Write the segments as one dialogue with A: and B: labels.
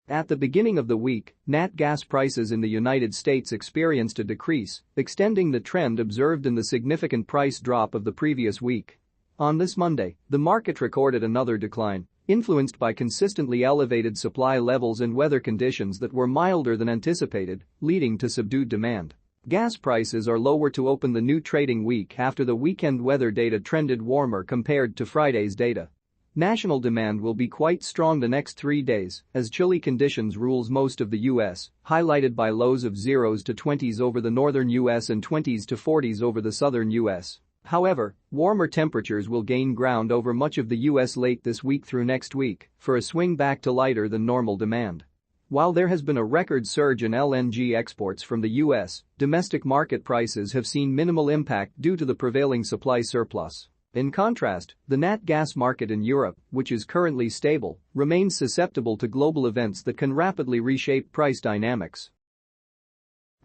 A: At the beginning of the week, nat gas prices in the United States experienced a decrease, extending the trend observed in the significant price drop of the previous week. On this Monday, the market recorded another decline, influenced by consistently elevated supply levels and weather conditions that were milder than anticipated, leading to subdued demand. Gas prices are lower to open the new trading week after the weekend weather data trended warmer compared to Friday's data. National demand will be quite strong the next 3 days as chilly conditions rules most of the U.S., highlighted by lows of 0s to 20s over the northern U.S. and 20s to 40s over the southern U.S. However, warmer temperatures will gain ground over much of the U.S. late this week through next week for a swing back to lighter than normal demand. While there has been a record surge in LNG exports from the U.S., domestic market prices have seen minimal impact due to the prevailing supply surplus. In contrast, the nat gas market in Europe, which is currently stable, remains susceptible to global events that can rapidly reshape price dynamics.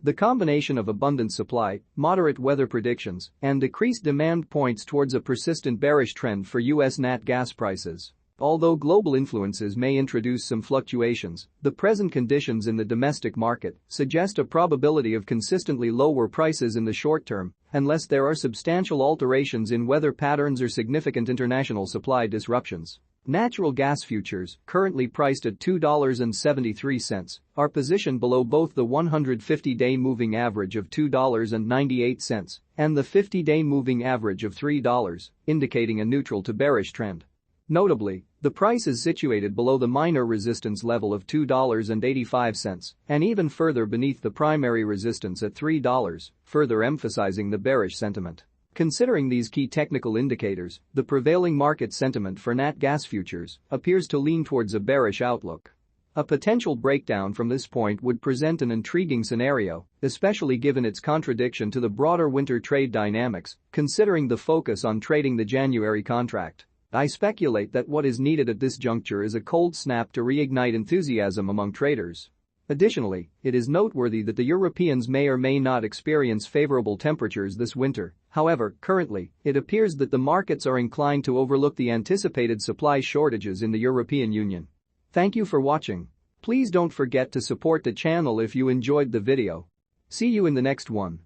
A: The combination of abundant supply, moderate weather predictions, and decreased demand points towards a persistent bearish trend for U.S. nat gas prices. Although global influences may introduce some fluctuations, the present conditions in the domestic market suggest a probability of consistently lower prices in the short term, unless there are substantial alterations in weather patterns or significant international supply disruptions. Natural gas futures, currently priced at $2.73, are positioned below both the 150-day moving average of $2.98 and the 50-day moving average of $3, indicating a neutral to bearish trend. Notably, the price is situated below the minor resistance level of $2.85 and even further beneath the primary resistance at $3, further emphasizing the bearish sentiment. Considering these key technical indicators, the prevailing market sentiment for nat gas futures appears to lean towards a bearish outlook. A potential breakdown from this point would present an intriguing scenario, especially given its contradiction to the broader winter trade dynamics, considering the focus on trading the January contract. I speculate that what is needed at this juncture is a cold snap to reignite enthusiasm among traders. Additionally, it is noteworthy that the Europeans may or may not experience favorable temperatures this winter. However, currently, it appears that the markets are inclined to overlook the anticipated supply shortages in the European Union. Thank you for watching. Please don't forget to support the channel if you enjoyed the video. See you in the next one.